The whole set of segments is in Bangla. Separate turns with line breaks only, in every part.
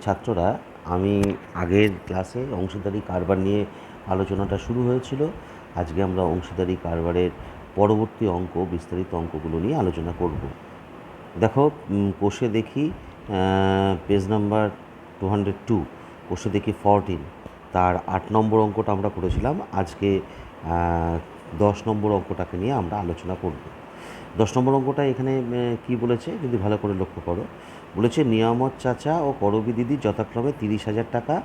ছাত্ররা, আমি আগের ক্লাসে অংশীদারি কারবার নিয়ে আলোচনাটা শুরু হয়েছিল। আজকে আমরা অংশীদারি কারবারের পরবর্তী অঙ্ক, বিস্তারিত অঙ্কগুলো নিয়ে আলোচনা করব। দেখো, কোষে দেখি পেজ নাম্বার 202, কোষে দেখি 14, তার 8 নম্বর অঙ্কটা আমরা করেছিলাম। আজকে 10 নম্বর অঙ্কটাকে নিয়ে আমরা আলোচনা করব। 10 নম্বর অঙ্কটা এখানে কি বলেছে যদি ভালো করে লক্ষ্য করো, বলেছে নিয়ামত চাচা ও করবী দিদি যথাক্রমে 30,000 টাকা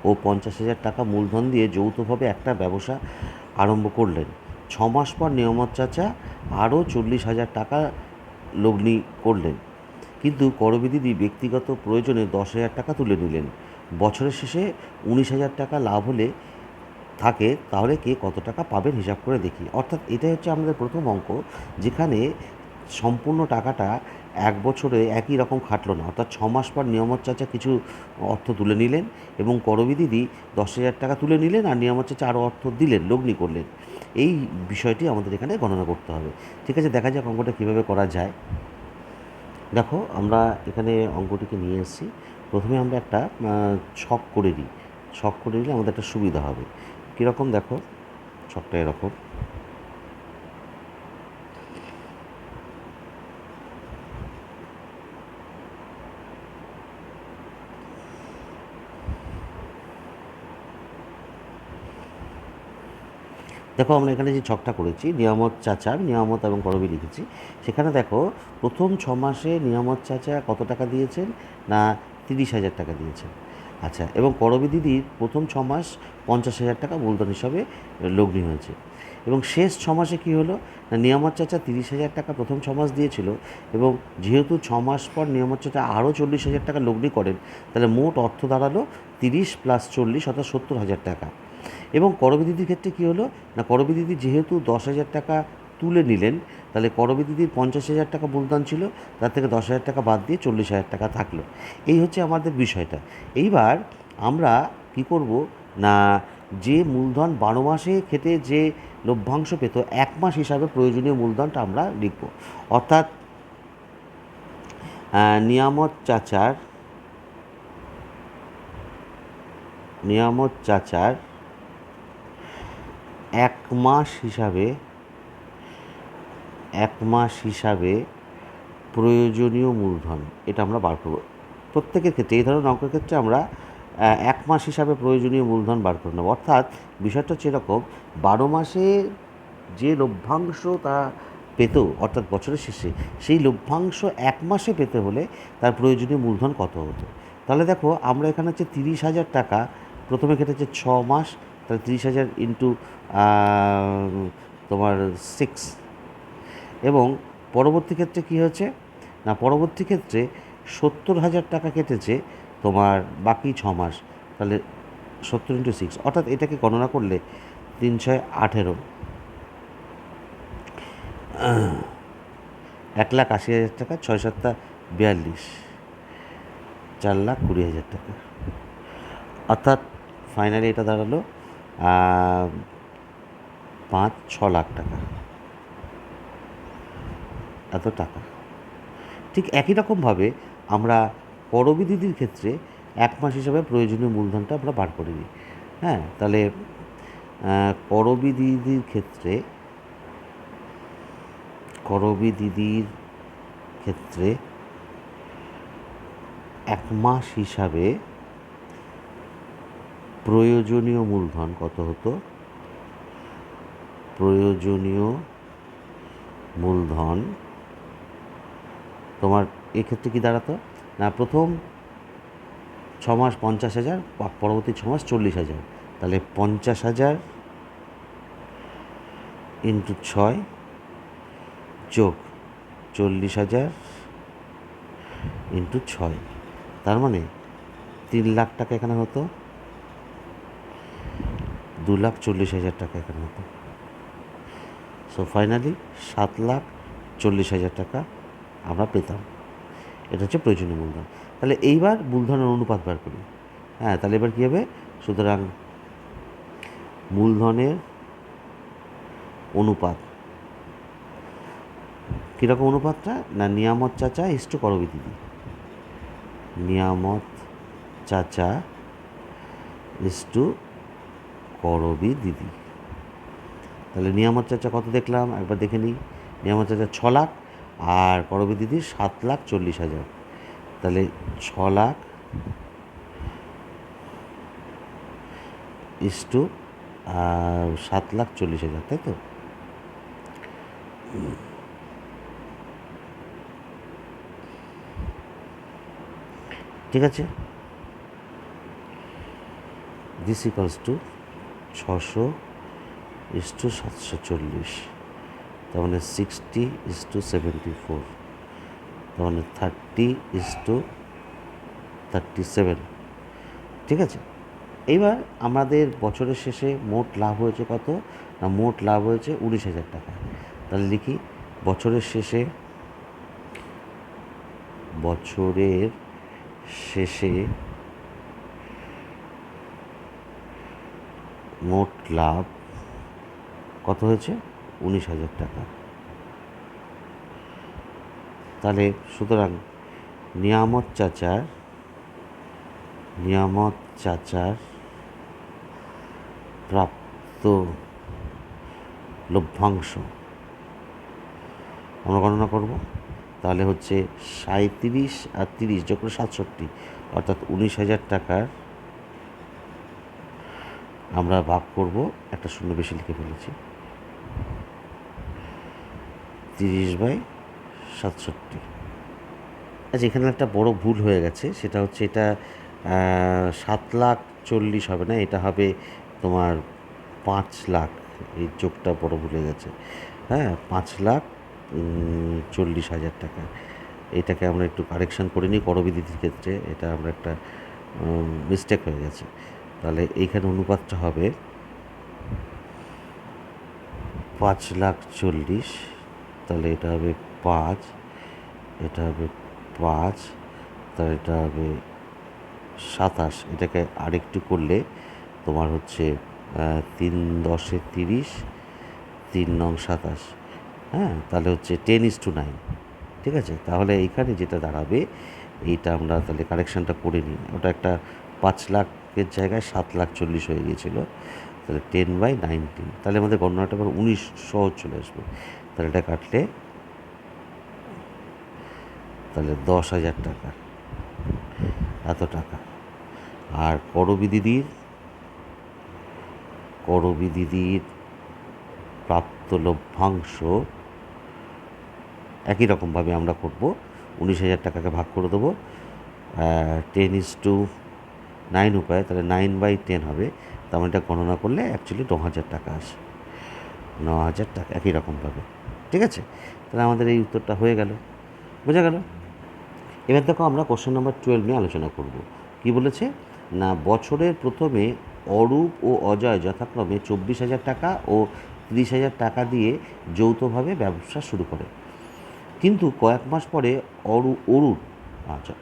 ও 50,000 টাকা মূলধন দিয়ে যৌথভাবে একটা ব্যবসা আরম্ভ করলেন। 6 মাস পর নিয়ামত চাচা আরও 40,000 টাকা লগ্নি করলেন, কিন্তু করবী দিদি ব্যক্তিগত প্রয়োজনে 10,000 টাকা তুলে নিলেন। বছরের শেষে 19,000 টাকা লাভ হলে থাকে, তাহলে কে কত টাকা পাবেন হিসাব করে দেখি। অর্থাৎ এটাই হচ্ছে আমাদের প্রথম অঙ্ক, যেখানে সম্পূর্ণ টাকাটা এক বছরে একই রকম খাটলো না। অর্থাৎ 6 মাস পর নিয়ামত চাচা কিছু অর্থ তুলে নিলেন এবং করবী দিদি 10,000 টাকা তুলে নিলেন, আর নিয়ামত চাচা আরও অর্থ দিলেন, লগ্নি করলেন। এই বিষয়টি আমাদের এখানে গণনা করতে হবে। ঠিক আছে, দেখা যাক অঙ্কটা কীভাবে করা যায়। দেখো, আমরা এখানে অঙ্কটিকে নিয়ে এসেছি। প্রথমে আমরা একটা ছক করে দিই। ছক করে দিলে আমাদের একটা সুবিধা হবে। কীরকম দেখো, ছকটা এরকম। দেখো, আমরা এখানে যে ছকটা করেছি, নিয়ামত চাচা, নিয়ামত এবং করবী লিখেছি। সেখানে দেখো, প্রথম 6 মাসে নিয়ামত চাচা কত টাকা দিয়েছেন না 30,000 টাকা দিয়েছেন। আচ্ছা, এবং করবী দিদির প্রথম 6 মাস 50,000 টাকা মূলধন হিসাবে লগ্নি হয়েছে। এবং শেষ 6 মাসে কী হলো না, নিয়ামত চাচা 30,000 টাকা প্রথম 6 মাস দিয়েছিল, এবং যেহেতু 6 মাস পর নিয়ামত চাচা আরও 40,000 টাকা লগ্নি করেন, তাহলে মোট অর্থ দাঁড়ালো 30 + 40 অর্থাৎ 70,000 টাকা। এবং করবী দিদির ক্ষেত্রে কী হলো না, করবী দিদি যেহেতু 10,000 টাকা তুলে নিলেন, তাহলে করবী দিদির 50,000 টাকা মূলধন ছিল, তার থেকে 10,000 টাকা বাদ দিয়ে 40,000 টাকা থাকলো। এই হচ্ছে আমাদের বিষয়টা। এইবার আমরা কি করব না, যে মূলধন 12 মাসে খেটে যে লভ্যাংশ পেত, 1 মাস হিসাবে প্রয়োজনীয় মূলধনটা আমরা লিখব। অর্থাৎ নিয়ামত চাচার 1 মাস হিসাবে প্রয়োজনীয় মূলধন, এটা আমরা বার করব প্রত্যেকের ক্ষেত্রে। এই ধরনের অঙ্কের ক্ষেত্রে আমরা 1 মাস হিসাবে প্রয়োজনীয় মূলধন বার করে নেব। অর্থাৎ বিষয়টা হচ্ছে এরকম, 12 মাসে যে লভ্যাংশ তা পেত, অর্থাৎ বছরের শেষে সেই লভ্যাংশ 1 মাসে পেতে হলে তার প্রয়োজনীয় মূলধন কত হতো। তাহলে দেখো, আমরা এখানে হচ্ছে 30,000 টাকা প্রথমে কেটেছে 6 মাস, তাহলে 30,000 ইন্টু তোমার 6। এবং পরবর্তী ক্ষেত্রে কী হয়েছে না, পরবর্তী ক্ষেত্রে 70,000 টাকা কেটেছে তোমার বাকি 6 মাস, তাহলে 70 ইন্টু 6, অর্থাৎ এটাকে গণনা করলে 3 × 6 = 18, 1,80,000 টাকা, 6 × 7 = 42, 4,20,000 টাকা। অর্থাৎ ফাইনালি এটা দাঁড়ালো 5-6 লাখ টাকা, এত টাকা। ঠিক একই রকমভাবে আমরা করবী দিদির ক্ষেত্রে 1 মাস হিসাবে প্রয়োজনীয় মূলধনটা আমরা বার করে দিই। হ্যাঁ, তাহলে করবী দিদির ক্ষেত্রে 1 মাস হিসাবে প্রয়োজনীয় মূলধন কত হতো, প্রয়োজনীয় মূলধন তোমার এক্ষেত্রে কী দাঁড়াতো না, প্রথম 6 মাস 50,000, পরবর্তী 6 মাস 40,000, তাহলে 50,000 ইন্টু 6 যোগ 40,000 ইন্টু 6, তার মানে 3 লাখ টাকা এখানে হতো, 2,40,000 টাকা এখানে হতো। সো ফাইনালি 7,40,000 টাকা আমরা পেতাম। এটা হচ্ছে প্রয়োজনীয় মূলধন। তাহলে এইবার মূলধনের অনুপাত বার করি। হ্যাঁ, তাহলে এবার কী হবে, সুতরাং মূলধনের অনুপাত, কীরকম অনুপাতটা না, নিয়ামত চাচা ইস্টু করবী দিদি, নিয়ামত চাচা ইস টু করবি দিদি। তাহলে নিয়ামত চাচা কত দেখলাম একবার দেখে নিই। নিয়ামত চাচা 6 লাখ আর করবি দিদি 7,40,000। তাহলে 6 লাখ ইস টু 7,40,000, তাই তো? ঠিক আছে, this equals to 600 is to 740, তার মানে 60 ইস টু 74, তার মানে 30 ইস টু 37। ঠিক আছে, এইবার আমাদের বছরের শেষে মোট লাভ হয়েছে কত? না, মোট লাভ হয়েছে 19,000 টাকা। তাহলে লিখি বছরের শেষে মোট লাভ কত হয়েছে? 19,000 টাকা। তাহলে সুতরাং নিয়ামত চাচার প্রাপ্ত লভ্যাংশ আমরা গণনা করব। তাহলে হচ্ছে 37 আর 30 যোগ করে 67, অর্থাৎ 19,000 টাকার আমরা ভাগ করব, একটা শূন্য বেশি লিখে ফেলেছি, 30/67। আচ্ছা, এখানে একটা বড় ভুল হয়ে গেছে, সেটা হচ্ছে এটা 7,40,000 হবে না, এটা হবে তোমার 5,00,000। এই যোগটা বড় ভুল হয়ে গেছে। হ্যাঁ, 5,40,000 টাকা। এটাকে আমরা একটু কারেকশান করে নিই করবি দিদির ক্ষেত্রে, এটা আমরা একটা মিস্টেক হয়ে গেছে। তাহলে এইখানে অনুপাতটা হবে 5,40,000, তাহলে এটা হবে 5, এটা হবে 5, তাহলে এটা হবে 27। এটাকে আরেকটু করলে তোমার হচ্ছে 3×10 = 30, 3×9 = 27। হ্যাঁ, তাহলে হচ্ছে 10:9। ঠিক আছে, তাহলে এইখানে যেটা দাঁড়াবে, এইটা আমরা তাহলে কারেকশানটা করে নিই। ওটা একটা 5,00,000-এর জায়গায় 7,40,000 হয়ে গিয়েছিল। তাহলে 10/19, তাহলে আমাদের গণনাটা আবার 19 সহজ চলে আসবে। তাহলে এটা কাটলে তাহলে 10,000 টাকা, এত টাকা। আর করবি দিদির প্রাপ্ত লভ্যাংশ একই রকমভাবে আমরা করব। 19,000 টাকাকে ভাগ করে দেবো 10:9 উপায়ে, তাহলে 9/10 হবে। তার মানে এটা গণনা করলে অ্যাকচুয়ালি 9,000 টাকা আসে, 9,000 টাকা একই রকমভাবে। ঠিক আছে, তাহলে আমাদের এই উত্তরটা হয়ে গেল, বোঝা গেল। এবার দেখো, আমরা কোশ্চেন নাম্বার 12 নিয়ে আলোচনা করব। কি বলেছে না, বছরের প্রথমে অরূপ ও অজয় যথাক্রমে 24,000 টাকা ও 30,000 টাকা দিয়ে যৌথভাবে ব্যবসা শুরু করে, কিন্তু কয়েক মাস পরে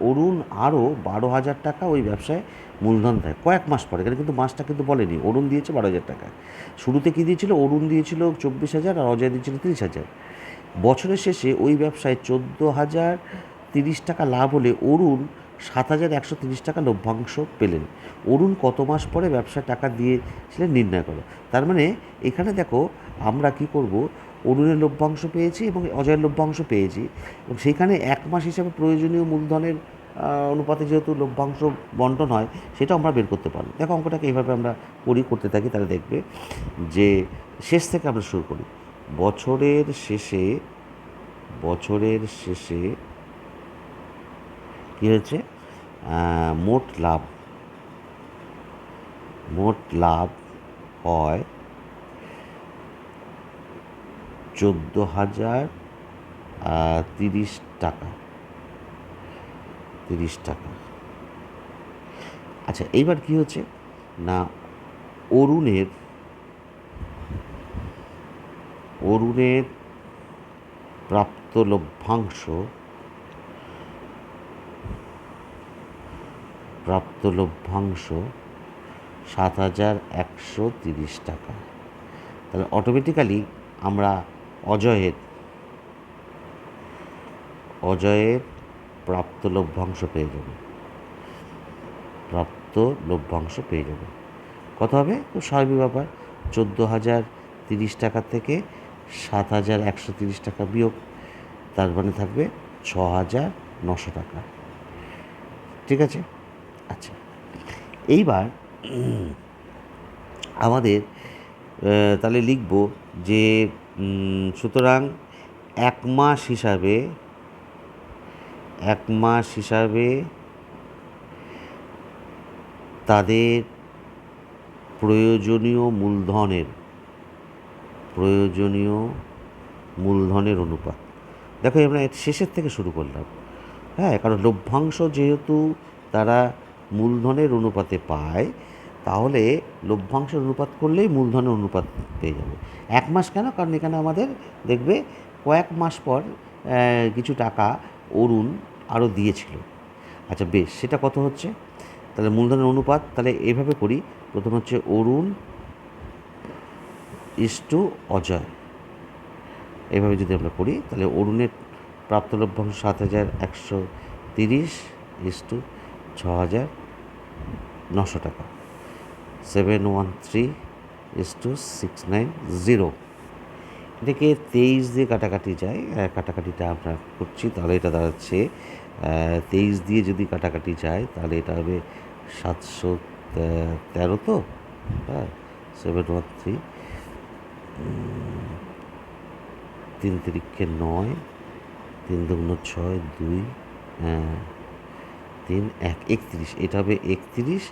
অরুণ আরও 12,000 টাকা ওই ব্যবসায় মূলধন দেয়। কয়েক মাস পরে, এখানে কিন্তু মাসটা কিন্তু বলেনি। অরুণ দিয়েছে 12,000 টাকা। শুরুতে কী দিয়েছিল? অরুণ দিয়েছিল 24,000 আর অজয় দিয়েছিল 30,000। বছরের শেষে ওই ব্যবসায় 14,030 টাকা লাভ হলে অরুণ 7,130 টাকা লভ্যাংশ পেলেন। অরুণ কত মাস পরে ব্যবসায় টাকা দিয়েছিলেন নির্ণয় করো। তার মানে এখানে দেখো, আমরা কি করব, অরুণের লভ্যাংশ পেয়েছি এবং অজয়ের লভ্যাংশ পেয়েছি, এবং সেইখানে 1 মাস হিসাবে প্রয়োজনীয় মূলধনের অনুপাতে যেহেতু লভ্যাংশ বন্টন হয়, সেটা আমরা বের করতে পারবো। দেখো, অঙ্কটাকে এইভাবে আমরা করতে থাকি, তাহলে দেখবে যে শেষ থেকে আমরা শুরু করি। বছরের শেষে কী হয়েছে? মোট লাভ হয় 14,030 টাকা। আচ্ছা, এইবার কি হচ্ছে না, অরুণের প্রাপ্ত লভ্যাংশ 7,130 টাকা। তাহলে অটোমেটিক্যালি আমরা অজয়ের প্রাপ্ত লভ্যাংশ পেয়ে যাব। প্রাপ্ত লভ্যাংশ পেয়ে যাবে। কত হবে? খুব স্বাভাবিক ব্যাপার, 14,030 টাকা থেকে 7,130 টাকা বিয়োগ, তার মানে থাকবে 6,900 টাকা। ঠিক আছে? আচ্ছা, এইবার আমাদের তাহলে লিখব যে সুতরাং এক মাস হিসাবে তাদের প্রয়োজনীয় মূলধনের অনুপাত। দেখো আমরা শেষের থেকে শুরু করলাম, হ্যাঁ, কারণ লভ্যাংশ যেহেতু তারা মূলধনের অনুপাতে পায়, তাহলে লভ্যাংশের অনুপাত করলেই মূলধনের অনুপাত পেয়ে যাবে। এক মাস কেন? কারণ এখানে আমাদের দেখবে কয়েক মাস পর কিছু টাকা অরুণ আরও দিয়েছিল। আচ্ছা বেশ, সেটা কত হচ্ছে? তাহলে মূলধনের অনুপাত তাহলে এইভাবে করি, প্রথম হচ্ছে অরুণ ইস্টু অজয়, এইভাবে যদি আমরা করি তাহলে অরুণের প্রাপ্ত লভ্যাংশ 7,130 ইস্টু 6,900 টাকা, 713 ইস্টু 690। এটাকে 23 দিয়ে কাটাকাটি যায়, কাটাকাটিটা আমরা করছি, তাহলে এটা দাঁড়াচ্ছে 23 দিয়ে যদি কাটাকাটি যায় তাহলে এটা হবে 713, তো হ্যাঁ, 713, 3 তিরিক্ষে 9, 3 দুগুণ 6, 2, 3, 1, 31, এটা হবে 31,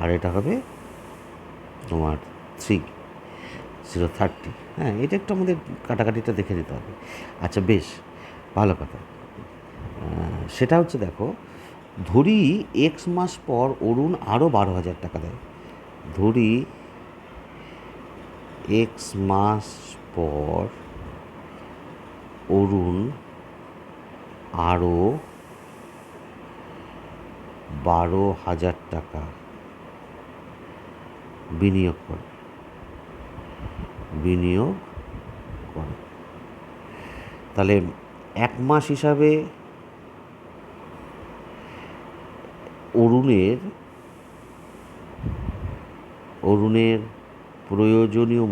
আর এটা হবে তোমার 3030। হ্যাঁ, এটা একটু আমাদের কাটাকাটিটা দেখে নিতে হবে। আচ্ছা বেশ, ভালো কথা। সেটা হচ্ছে দেখো, ধরি এক্স মাস পর অরুণ আরও 12,000 টাকা দেয়। ধরি এক্স মাস পর অরুণ আরও 12,000 টাকা বিনিয়োগ করে। তাহলে এক মাস হিসাবে অরুণের প্রয়োজনীয়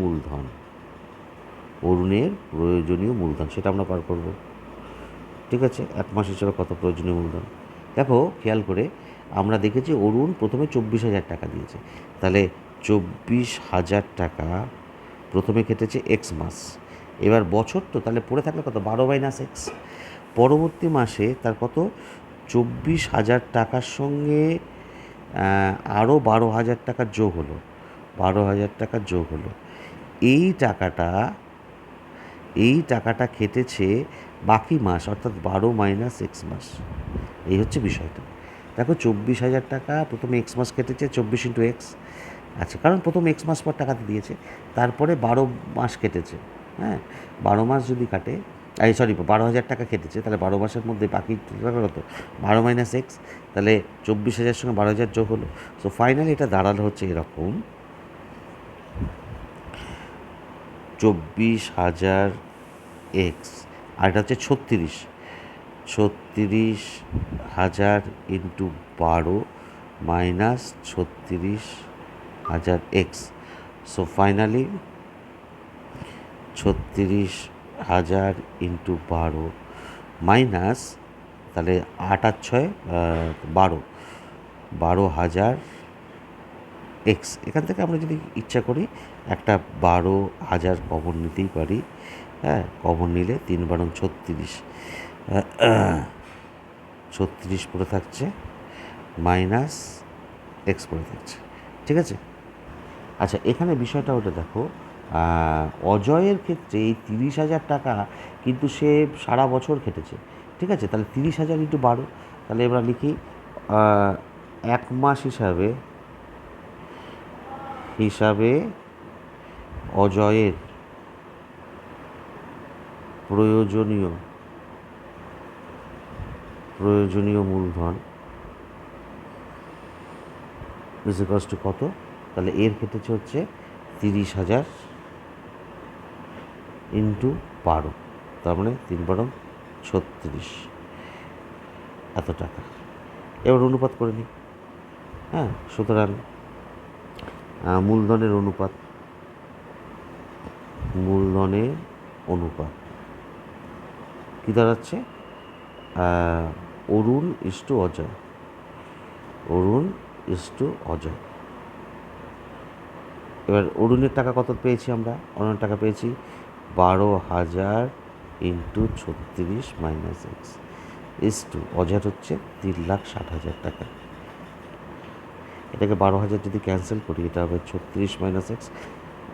মূলধন সেটা আমরা পার করব। ঠিক আছে, এক মাস হিসাবে কত প্রয়োজনীয় মূলধন? দেখো খেয়াল করে আমরা দেখেছি অরুণ প্রথমে 24,000 টাকা দিয়েছে, তাহলে 24,000 টাকা প্রথমে কেটেছে এক্স মাস, এবার বছর তো, তাহলে পড়ে থাকলে কত? 12 - x। পরবর্তী মাসে তার কত? 24,000 টাকার সঙ্গে আরও 12,000 টাকা যোগ হলো, 12,000 টাকা যোগ হলো। এই টাকাটা কেটেছে বাকি মাস, অর্থাৎ 12 - x মাস। এই হচ্ছে বিষয়টা। দেখো 24,000 টাকা প্রথমে এক্স মাস কেটেছে, 24 × x। আচ্ছা, কারণ প্রথম এক্স মাস পর টাকাতে দিয়েছে, তারপরে 12 মাস কেটেছে। হ্যাঁ, 12 মাস যদি কাটে, 12,000 টাকা কেটেছে, তাহলে 12 মাসের মধ্যে বাকি টাকা কত? 12 - x, তাহলে 24,000 সঙ্গে 12,000 যোগ হলো। সো ফাইনালি এটা দাঁড়ালো হচ্ছে এরকম, 24,000 x, আর এটা হচ্ছে 36,000 into 12 minus 36,000 x। So finally 36,000 into 12 minus, তাহলে 8 আর 6 12, 12,000 x। এখান থেকে আমরা যদি ইচ্ছা করি একটা 12,000 কমন নিতেই পারি। হ্যাঁ, কমন নিলে 3 × 36, 36 পড়ে থাকছে, মাইনাস এক্স পড়ে থাকছে। ঠিক আছে? আচ্ছা, এখানে বিষয়টা ওটা দেখো, অজয়ের ক্ষেত্রে এই 30,000 টাকা কিন্তু সে সারা বছর খেটেছে। ঠিক আছে, তাহলে 30,000 × 12, তাহলে এবার লিখি এক মাস হিসাবে অজয়ের প্রয়োজনীয় মূলধন ইজ টু কত? তাহলে এর কেটেছে হচ্ছে 30,000 × 12, তার মানে 3 × 36, এত টাকা। এবার অনুপাত করে নিই। হ্যাঁ, সুতরাং মূলধনের অনুপাত কী দাঁড়াচ্ছে? অরুণ ইস্টু অজয়, এবার অরুণের টাকা কত পেয়েছি আমরা? অরুণের টাকা পেয়েছি 12,000 into 36 minus x is to Ajay হচ্ছে 3,60,000 টাকা। এটাকে 12,000 যদি ক্যান্সেল করি, এটা হবে 36 মাইনাস এক্স,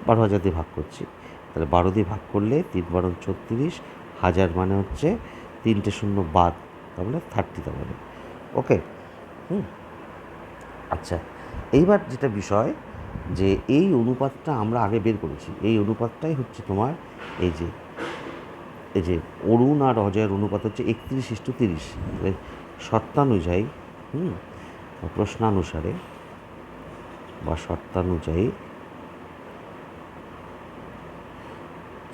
12,000 দিয়ে ভাগ করছি, তাহলে 12 দিয়ে ভাগ করলে 3 × 36, 1000 মানে হচ্ছে 3টে শূন্য বাদ, তাহলে 30, তাহলে ওকে। আচ্ছা, এইবার যেটা বিষয় যে এই অনুপাতটা আমরা আগে বের করেছি, এই অনুপাতটাই হচ্ছে তোমার এই যে অরুণ আর অজয়ের অনুপাত হচ্ছে 31:30। শর্তানুযায়ী প্রশ্নানুসারে বা শর্তানুযায়ী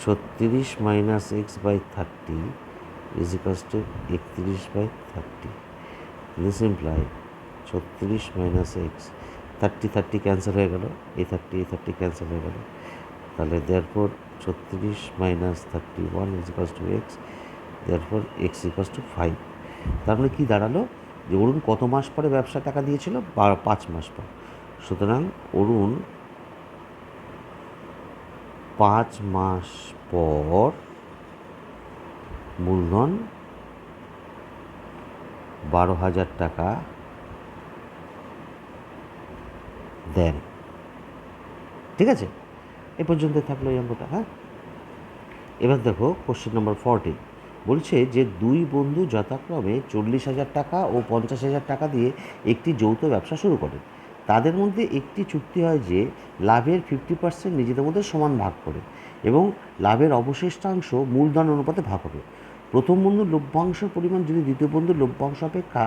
36 minus x by 30 is equals to 31/30। This imply 36 minus x, 30 cancel হয়ে গেল, এই 30 ক্যান্সেল হয়ে গেল, তাহলে therefore 36 minus 31 is equals to x, therefore x equals to 5। তার মানে কী দাঁড়ালো? যে অরুণ কত মাস পরে ব্যবসা টাকা দিয়েছিল? 5 মাস পর। সুতরাং অরুণ 5 মাস পর মূলধন 12,000 টাকা দেন। ঠিক আছে, এ পর্যন্ত থাকলো এই অঙ্কটা। হ্যাঁ, এবার দেখো কোশ্চেন নাম্বার 14 বলছে যে দুই বন্ধু যথাক্রমে 40,000 টাকা ও 50,000 টাকা দিয়ে একটি যৌথ ব্যবসা শুরু করে। তাদের মধ্যে একটি চুক্তি হয় যে লাভের 50% নিজেদের মধ্যে সমান ভাগ করে এবং লাভের অবশিষ্টাংশ মূলধন অনুপাতে ভাগ হবে। প্রথম বন্ধুর লভ্যাংশের পরিমাণ যদি দ্বিতীয় বন্ধুর লভ্যাংশ অপেক্ষা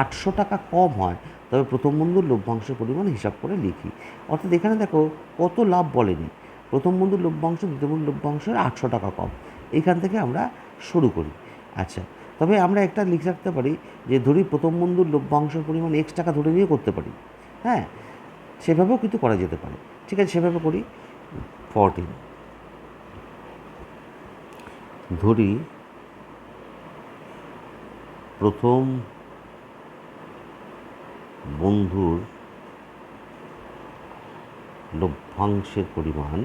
800 টাকা কম হয়, তবে প্রথম বন্ধুর লভ্যাংশের পরিমাণ হিসাব করে লিখি। অর্থাৎ এখানে দেখো কত লাভ বলেনি, প্রথম বন্ধুর লভ্যাংশ দ্বিতীয় বন্ধুর লভ্যাংশের 800 টাকা কম, এইখান থেকে আমরা শুরু করি। আচ্ছা, তবে আমরা একটা লিখে রাখতে পারি যে ধরি প্রথম বন্ধুর লভ্যাংশের পরিমাণ এক্স টাকা ধরে নিয়ে করতে পারি। হ্যাঁ, সেভাবেও কিন্তু করা যেতে পারে। ঠিক আছে, সেভাবে করি। 14 ধরি প্রথম বন্ধুর লভ্যাংশের পরিমাণ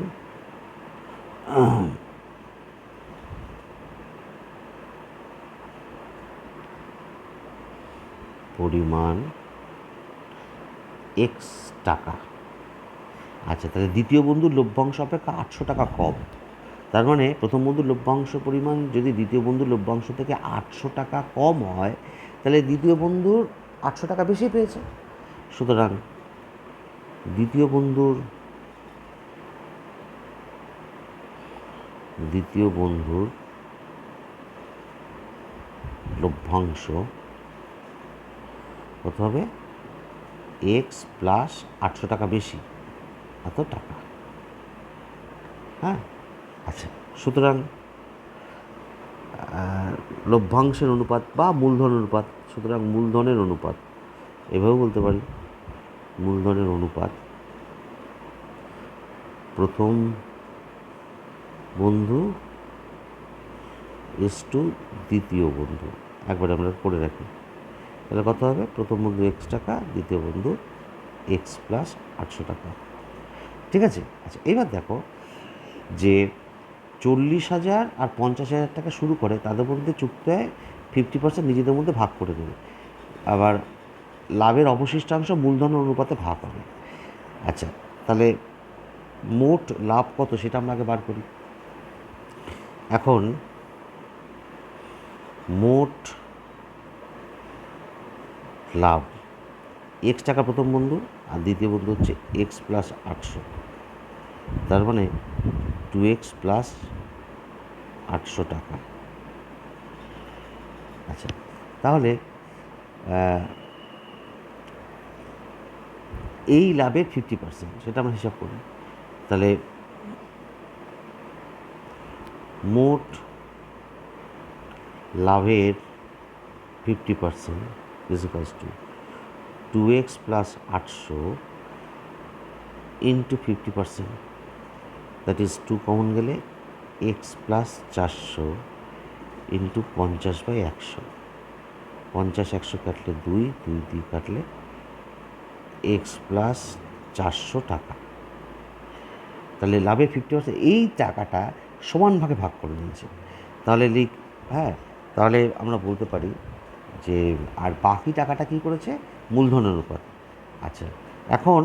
এক্স টাকা। আচ্ছা, তাহলে দ্বিতীয় বন্ধুর লভ্যাংশ অপেক্ষা 800 টাকা কম, তার মানে প্রথম বন্ধুর লভ্যাংশ পরিমাণ যদি দ্বিতীয় বন্ধুর লভ্যাংশ থেকে 800 টাকা কম হয়, তাহলে দ্বিতীয় বন্ধুর 800 টাকা বেশি পেয়েছে। সুতরাং দ্বিতীয় বন্ধুর লভ্যাংশ কত হবে? এক্স প্লাস 800 টাকা বেশি, এত টাকা। হ্যাঁ, আচ্ছা, সুতরাং লভ্যাংশের অনুপাত বা মূলধন অনুপাত, সুতরাং মূলধনের অনুপাত এভাবেও বলতে পারি, মূলধনের অনুপাত প্রথম বন্ধু ইস্টু দ্বিতীয় বন্ধু, একবার আমরা করে রাখি, তাহলে কত হবে? প্রথম বন্ধু এক্স টাকা, দ্বিতীয় বন্ধু এক্স প্লাস 800 টাকা। ঠিক আছে, আচ্ছা, এবার দেখো যে 40,000 আর 50,000 টাকা শুরু করে, তাদের মধ্যে চুক্তি হয় 50% নিজেদের মধ্যে ভাগ করে দেবে, আবার লাভের অবশিষ্টাংশ মূলধন অনুপাতে ভাগ হবে। আচ্ছা, তাহলে মোট লাভ কত সেটা আমরা আগে বার করি। এখন মোট লাভ এক্স টাকা প্রথম বন্ধু, আর দ্বিতীয় বন্ধু হচ্ছে এক্স প্লাস 800, তার মানে 2x প্লাস 800 টাকা। আচ্ছা, তাহলে এই লাভের 50% সেটা আমরা হিসাব করি, তাহলে মোট লাভের 50% is equals to 2x plus 800 into 50%, that is 2 common গেলে x প্লাস 400 ইন্টু 50/100, 50 100 কাটলে 2, 2 2 কাটলে x প্লাস 400 টাকা। তাহলে লাভে 50%, এই টাকাটা সমান ভাগে ভাগ করে নিয়েছে। তাহলে হ্যাঁ, তাহলে আমরা বলতে পারি যে আর বাকি টাকাটা কী করেছে, মূলধনের অনুপাত। আচ্ছা, এখন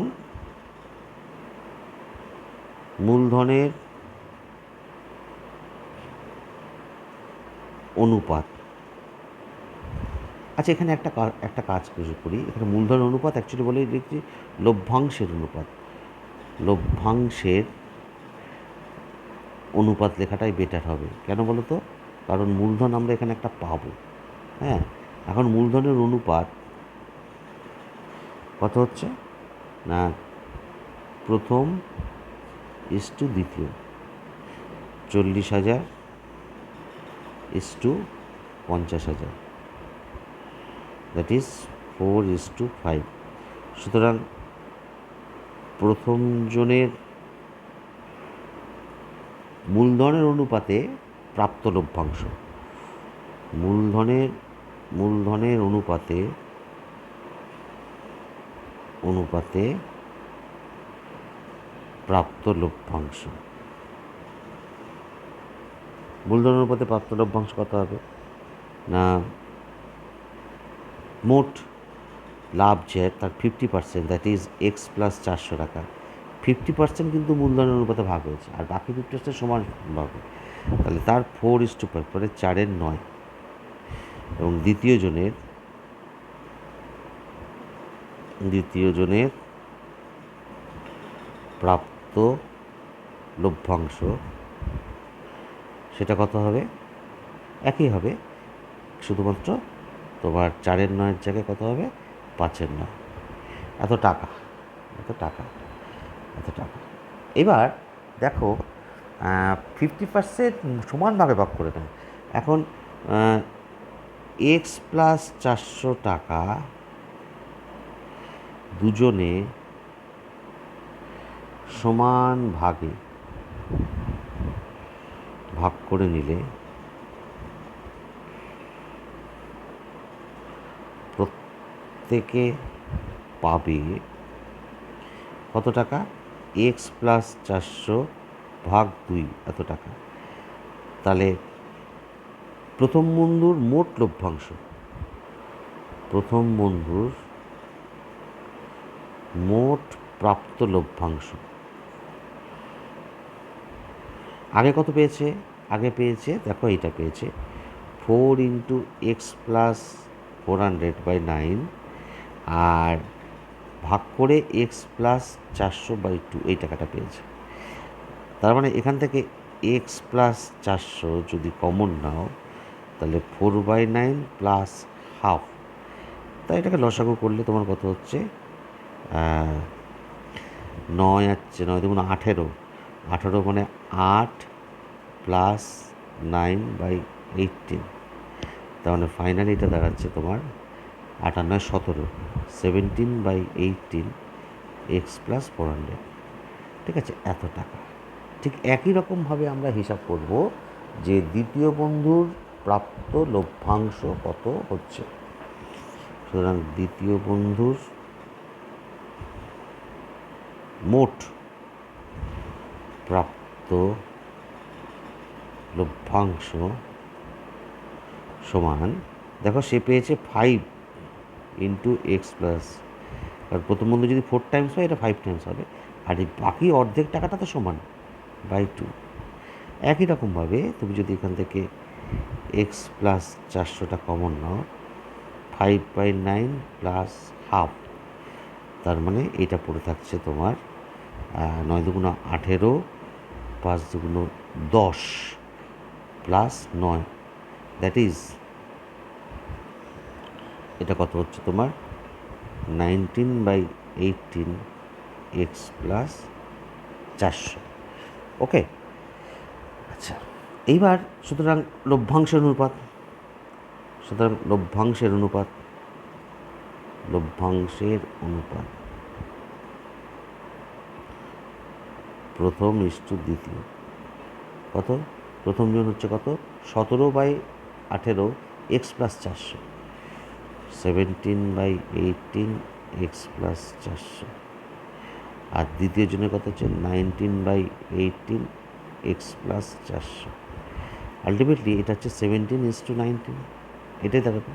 মূলধনের অনুপাত। আচ্ছা, এখানে একটা কাজ করি, এখানে মূলধনের অনুপাত অ্যাকচুয়ালি বলে লিখছি লভ্যাংশের অনুপাত। লভ্যাংশের অনুপাত লেখাটাই বেটার হবে। কেন বলো তো? কারণ মূলধন আমরা এখানে একটা পাবো। হ্যাঁ, এখন মূলধনের অনুপাত কত হচ্ছে না, প্রথম ইস্টু দ্বিতীয়, 40,000 ইস্টু 50,000, দ্যাট ইজ 4:5। সুতরাং প্রথম জনের মূলধনের অনুপাতে প্রাপ্ত লভ্যাংশ, মূলধনের অনুপাতে প্রাপ্ত লভ্যাংশ, মূলধন অনুপাতে প্রাপ্ত লভ্যাংশ কত হবে না, মোট লাভ যে তার 50%, দ্যাট ইজ এক্স প্লাস 400 টাকা। 50% কিন্তু মূলধনের অনুপাতে ভাগ হয়েছে, আর বাকি 50% সমান ভাগ। তাহলে তার 4:5, পরে 4/9। এবং দ্বিতীয় জনের প্রাপ্ত লভ্যাংশ সেটা কত হবে, একই হবে, শুধুমাত্র তোমার 4/9 জায়গায় কত হবে, 5/9। এত টাকা। এবার দেখো 50% সমান ভাগে ভাগ করে নেয়। এখন এক্স প্লাস 400 টাকা দুজনে সমান ভাগে ভাগ করে নিলে প্রত্যেকে পাবে কত টাকা, এক্স প্লাস 400 ভাগ 2 এত টাকা। তাহলে প্রথম বন্ধুর মোট লভ্যাংশ, প্রথম বন্ধুর মোট প্রাপ্ত লভ্যাংশ আগে কত পেয়েছে, দেখো এইটা পেয়েছে 4 ইন্টু এক্স প্লাস 400/9 আর ভাগ করে এক্স প্লাস 400/2 এই টাকাটা পেয়েছে। তার মানে এখান থেকে এক্স প্লাস 400 যদি কমন নাও তাহলে 4/9 প্লাস হাফ, তাই এটাকে লসাগু করলে তোমার কত হচ্ছে, 9 আছে, 9 দুগুণ 18, 18 মানে 8 প্লাস 9/18। তার মানে ফাইনালি এটা দাঁড়াচ্ছে তোমার 8 আর 9 17, 17/18 এক্স প্লাস 400। ঠিক আছে, এত টাকা। ঠিক একই রকমভাবে আমরা হিসাব করব যে দ্বিতীয় বন্ধুর প্রাপ্ত লভ্যাংশ কত হচ্ছে। সুতরাং দ্বিতীয় বন্ধুর মোট প্রাপ্ত লভ্যাংশ সমান, দেখো সে পেয়েছে 5 ইন্টু এক্স প্লাস, কারণ প্রথম বন্ধু যদি 4 টাইমস হয় এটা 5 টাইমস হবে, আর এই বাকি অর্ধেক টাকাটা তো সমান বাই 2। একই রকমভাবে তুমি যদি এখান থেকে এক্স প্লাস 400টা কমন নাও, 5/9 প্লাস হাফ, তার মানে এটা পড়ে থাকছে তোমার 9 দুগুণ 18, 5 দুগুণ 10 প্লাস 9, দ্যাট ইজ এটা কত হচ্ছে তোমার 19/18 এক্স প্লাস 400। ওকে, আচ্ছা, এইবার সুতরাং লভ্যাংশের অনুপাত, লভ্যাংশের অনুপাত প্রথম ইস্টু দ্বিতীয়। কত? প্রথম জন হচ্ছে কত? 17/18 এক্স প্লাস 400, 17/18 এক্স প্লাস 400। আর দ্বিতীয় জনের কত হচ্ছে 19/18 এক্স প্লাস 400। আলটিমেটলি এটা হচ্ছে 17:19, এটাই দেখাবে।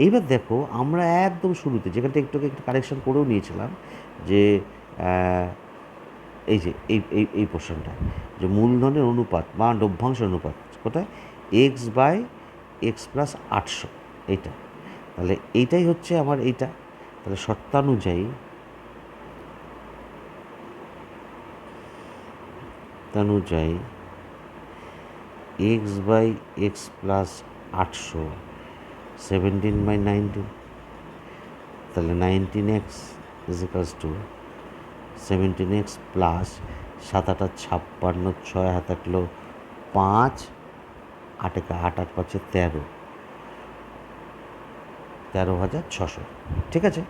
এইবার দেখো আমরা একদম শুরুতে যেখানটা একটু একটু কারেকশন করেও নিয়েছিলাম, যে এই যে এই পোর্শনটা, যে মূলধনের অনুপাত বা লভ্যাংশ অনুপাত কোথায়? x/x প্লাস 800, এইটা। তাহলে এইটাই হচ্ছে আমার এইটা। তাহলে শর্তানুযায়ী x/x প্লাস 800 17/19, তাহলে 19x is equals two 17x plus 7 8 56, 6 হাত 5, 8 8 8 5 13, 13,600। ঠিক আছে,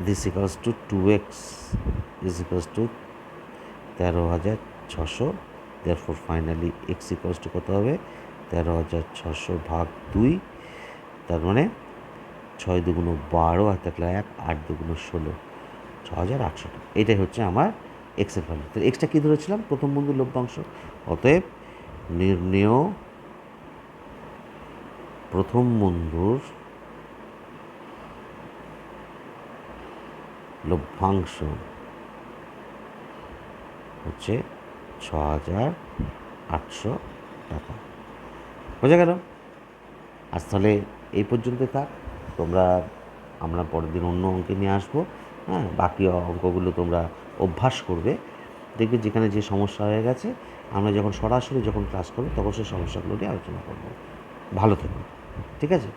this equals two 2x is equals two 13,600। Therefore finally x equals two কত হবে? 13,600 ভাগ 2, তার মানে 6 2 12, আর থাকলে 1, 8 2 16, 6,800 টাকা। এটাই হচ্ছে আমার এক্সের ভ্যালু। তো এক্সটা কী ধরেছিলাম? প্রথম বন্ধুর লভ্যাংশ। অতএব নির্ণেয় প্রথম বন্ধুর লভ্যাংশ হচ্ছে 6,800 টাকা। বোঝা গেল? আজ তাহলে এই পর্যন্ত থাক। আমরা পরের দিন অন্য অঙ্কে নিয়ে আসবো। হ্যাঁ, বাকি অঙ্কগুলো তোমরা অভ্যাস করবে, দেখবে যেখানে যে সমস্যা হয়ে গেছে আমরা যখন সরাসরি ক্লাস করবো তখন সেই সমস্যাগুলো নিয়ে আলোচনা করবো। ভালো থেকো, ঠিক আছে?